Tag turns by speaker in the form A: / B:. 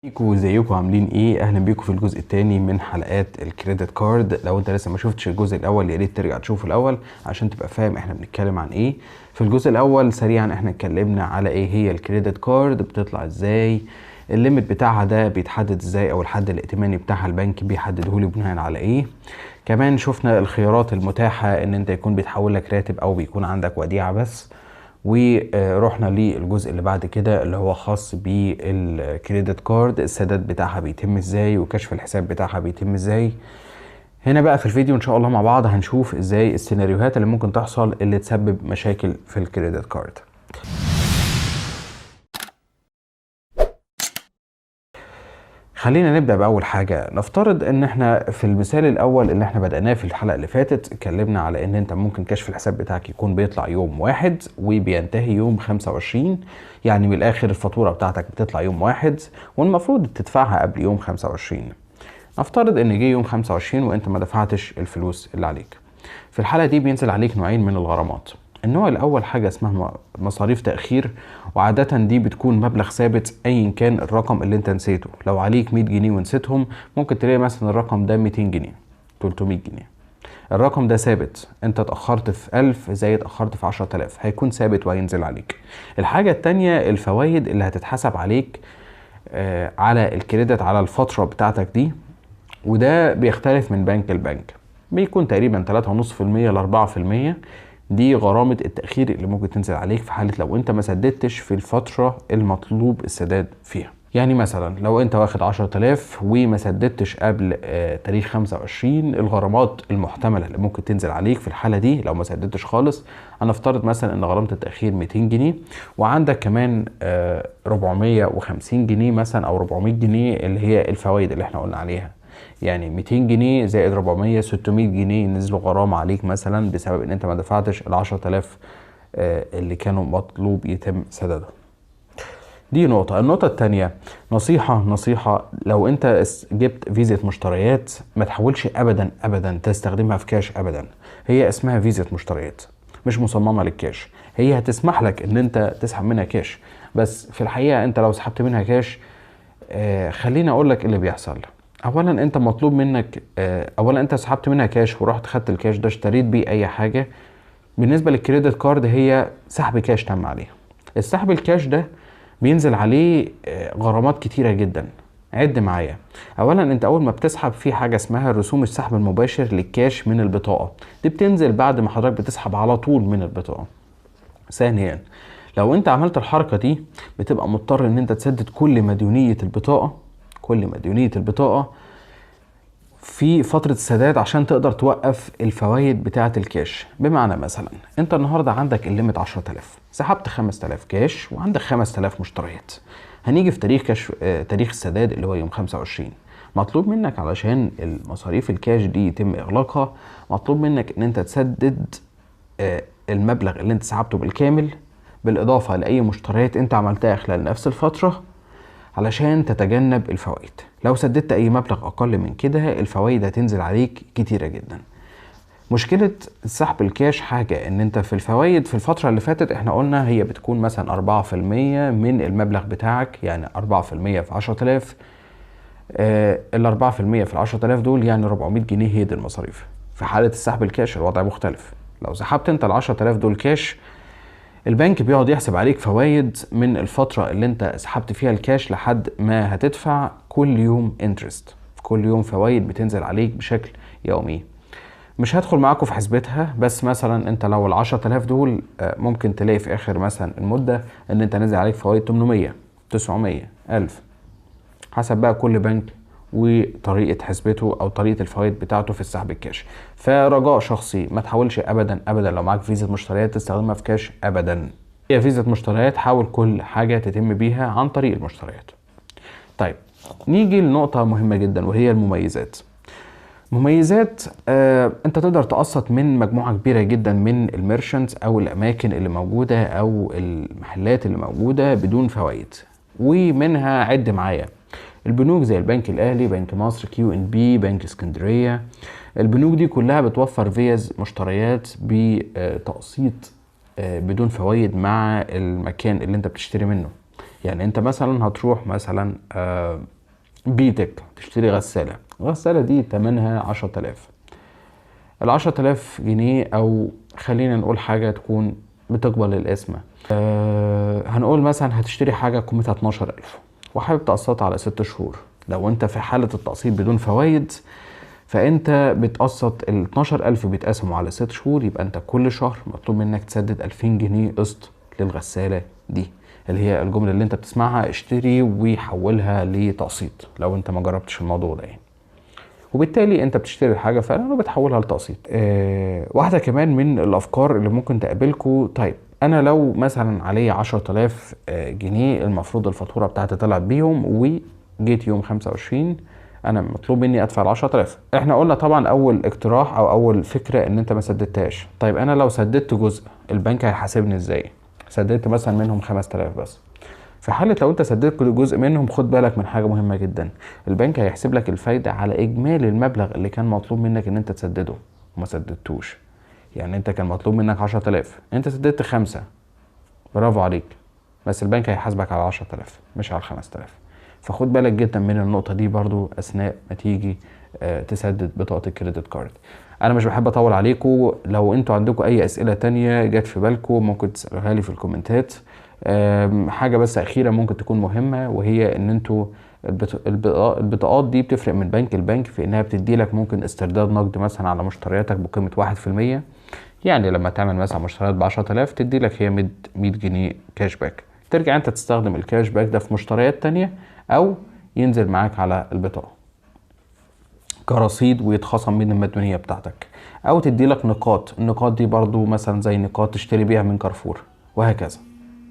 A: ازيكم عاملين ايه؟ اهلا بيكم في الجزء الثاني من حلقات الكريدت كارد. لو انت لسه ما شفتش الجزء الاول يا ريت ترجع تشوفه الاول عشان تبقى فاهم احنا بنتكلم عن ايه. في الجزء الاول سريعا احنا اتكلمنا على ايه هي الكريدت كارد، بتطلع ازاي، الليميت بتاعها ده بيتحدد ازاي، او الحد الائتماني بتاعها البنك بيحدده لي بناء على ايه. كمان شفنا الخيارات المتاحة ان انت يكون بيتحول لك راتب او بيكون عندك وديعة بس. ورحنا للجزء اللي بعد كده اللي هو خاص بالكريدت كارد، السداد بتاعها بيتم ازاي وكشف الحساب بتاعها بيتم ازاي. هنا بقى في الفيديو ان شاء الله مع بعض هنشوف ازاي السيناريوهات اللي ممكن تحصل اللي تسبب مشاكل في الكريدت كارد. خلينا نبدأ بأول حاجة. نفترض ان احنا في المثال الاول اللي احنا بدأناه في الحلقة اللي فاتت اتكلمنا على ان انت ممكن كشف الحساب بتاعك يكون بيطلع يوم 1 وبينتهي يوم 25. يعني من الاخر الفاتورة بتاعتك بتطلع يوم 1 والمفروض تدفعها قبل يوم 25. نفترض ان جه يوم 25 وانت ما دفعتش الفلوس اللي عليك. في الحالة دي بينزل عليك نوعين من الغرامات. النوع الاول حاجة اسمها مصاريف تأخير، وعادة دي بتكون مبلغ ثابت ايا كان الرقم اللي انت نسيته. لو عليك 100 جنيه ونسيتهم ممكن تلاقي مثلا الرقم ده 200 جنيه 300 جنيه. الرقم ده ثابت، انت اتأخرت في 1000 زي اتأخرت في 10000 هيكون ثابت وهينزل عليك. الحاجة التانية الفوائد اللي هتتحسب عليك على الكريدت على الفترة بتاعتك دي، وده بيختلف من بنك لبنك. بيكون تقريبا 3.5% ل 4%. دي غرامة التأخير اللي ممكن تنزل عليك في حالة لو انت ما سددتش في الفترة المطلوب السداد فيها. يعني مثلا لو انت واخد 10000 وما سددتش قبل تاريخ 25، الغرامات المحتملة اللي ممكن تنزل عليك في الحالة دي لو ما سددتش خالص، انا افترض مثلا ان غرامة التأخير 200 جنيه وعندك كمان 450 جنيه مثلا او 400 جنيه اللي هي الفوائد اللي احنا قلنا عليها. يعني 200 جنيه زائد 400 600 جنيه نزلوا غرامة عليك مثلا بسبب ان انت ما دفعتش ال 10000 اللي كانوا مطلوب يتم سدادهم. دي نقطة. النقطة التانية، نصيحة لو انت جبت فيزا مشتريات ما تحاولش ابدا ابدا تستخدمها في كاش ابدا. هي اسمها فيزا مشتريات مش مصممة للكاش. هي هتسمح لك ان انت تسحب منها كاش، بس في الحقيقة انت لو سحبت منها كاش خليني اقول لك اللي بيحصل. اولا انت مطلوب منك اولا انت سحبت منها كاش ورحت خدت الكاش ده اشتريت بيه اي حاجة. بالنسبة للكريدت كارد هي سحب كاش تم عليها. السحب الكاش ده بينزل عليه غرامات كتيرة جدا. عد معايا. اولا انت اول ما بتسحب في حاجة اسمها رسوم السحب المباشر للكاش من البطاقة، دي بتنزل بعد ما حضرتك بتسحب على طول من البطاقة. ثانيا لو انت عملت الحركة دي بتبقى مضطر ان انت تسدد كل مديونية البطاقة في فترة السداد عشان تقدر توقف الفوائد بتاعة الكاش. بمعنى مثلا انت النهاردة عندك الليمت 10000، سحبت 5000 كاش وعندك 5000 مشتريات. هنيجي في تاريخ السداد اللي هو يوم 25. مطلوب منك علشان المصاريف الكاش دي يتم اغلاقها، مطلوب منك ان انت تسدد المبلغ اللي انت سحبته بالكامل بالاضافة لاي مشتريات انت عملتها خلال نفس الفترة علشان تتجنب الفوائد. لو سددت اي مبلغ اقل من كده الفوائد هتنزل عليك كتيرة جدا. مشكلة سحب الكاش حاجة ان انت في الفوائد في الفترة اللي فاتت احنا قلنا هي بتكون مثلا 4% من المبلغ بتاعك، يعني 4% في 10000. ال 4% في 10000 دول يعني 400 جنيه هي دي المصاريف. في حالة السحب الكاش الوضع مختلف. لو سحبت انت ال 10000 دول كاش، البنك بيقعد يحسب عليك فوائد من الفترة اللي انت سحبت فيها الكاش لحد ما هتدفع كل يوم انترست، كل يوم فوائد بتنزل عليك بشكل يومي. مش هدخل معاكم في حسبتها، بس مثلا انت لو ال10000 دول ممكن تلاقي في اخر مثلا المدة ان انت نزل عليك فوائد 800 900 1000 حسب بقى كل بنك وطريقة حسبته او طريقة الفوائد بتاعته في السحب الكاش. فرجاء شخصي ما تحاولش ابدا ابدا لو معاك فيزا مشتريات تستخدمها في كاش ابدا. هي فيزا مشتريات حاول كل حاجة تتم بيها عن طريق المشتريات. طيب نيجي لنقطة مهمة جدا وهي المميزات. مميزات انت تقدر تقسط من مجموعة كبيرة جدا من الميرشنتس او الاماكن اللي موجودة او المحلات اللي موجودة بدون فوائد. ومنها عد معايا البنوك زي البنك الاهلي، بنك مصر، كيو ان بي، بنك اسكندرية. البنوك دي كلها بتوفر فيز مشتريات بتقسيط بدون فوائد مع المكان اللي انت بتشتري منه. يعني انت مثلا هتروح مثلا بيتك تشتري غسالة. الغسالة دي تمنها 10,000. ال10,000 جنيه، او خلينا نقول حاجة تكون بتقبل الاسم. هنقول مثلا هتشتري حاجة قيمتها 12,000 وحابب تقسطها على 6 شهور. لو انت في حالة التقسيط بدون فوائد، فانت بتقسط ال 12,000 بيتقسموا على 6 شهور، يبقى انت كل شهر مطلوب منك تسدد 2000 جنيه قسط للغسالة دي، اللي هي الجملة اللي انت بتسمعها اشتري وحولها لتقسيط، لو انت ما جربتش الموضوع ده يعني. وبالتالي انت بتشتري الحاجة فعلا وبتحولها لتقسيط. واحدة كمان من الافكار اللي ممكن تقابلكوا، طيب انا لو مثلا علي 10,000 جنيه المفروض الفاتورة بتاعتي طلعت بيهم، وجيت يوم 25 انا مطلوب مني ادفع ال 10,000. احنا قلنا طبعا اول اقتراح او اول فكرة ان انت ما سددتهاش. طيب انا لو سددت جزء البنك هيحاسبني ازاي؟ سددت مثلا منهم 5,000 بس. في حالة لو انت سددت كل جزء منهم، خد بالك من حاجة مهمة جدا. البنك هيحسب لك الفايدة على اجمالي المبلغ اللي كان مطلوب منك ان انت تسدده وما سددتوش. يعني انت كان مطلوب منك 10,000، انت سددت 5، برافو عليك، بس البنك هيحاسبك على 10,000 مش على 5,000. فخد بالك جدا من النقطة دي برضو اثناء ما تيجي تسدد بطاقة الكريدت كارد. انا مش بحب اطول عليكم. لو انتوا عندكم اي اسئلة تانية جت في بالكم ممكن تسألوها لي في الكومنتات. حاجة بس أخيرة ممكن تكون مهمة، وهي إن أنتوا البطاقات دي بتفرق من بنك لبنك في إنها بتدي لك ممكن استرداد نقد مثلا على مشترياتك بقيمة 1%. يعني لما تعمل مثلا مشتريات ب10,000 تدي لك هي 100 جنيه كاش باك، ترجع أنت تستخدم الكاش باك ده في مشتريات تانية، أو ينزل معاك على البطاقة كرصيد ويتخصم من المديونية بتاعتك، أو تدي لك نقاط. النقاط دي برضو مثلا زي نقاط تشتري بيها من كارفور، وهكذا.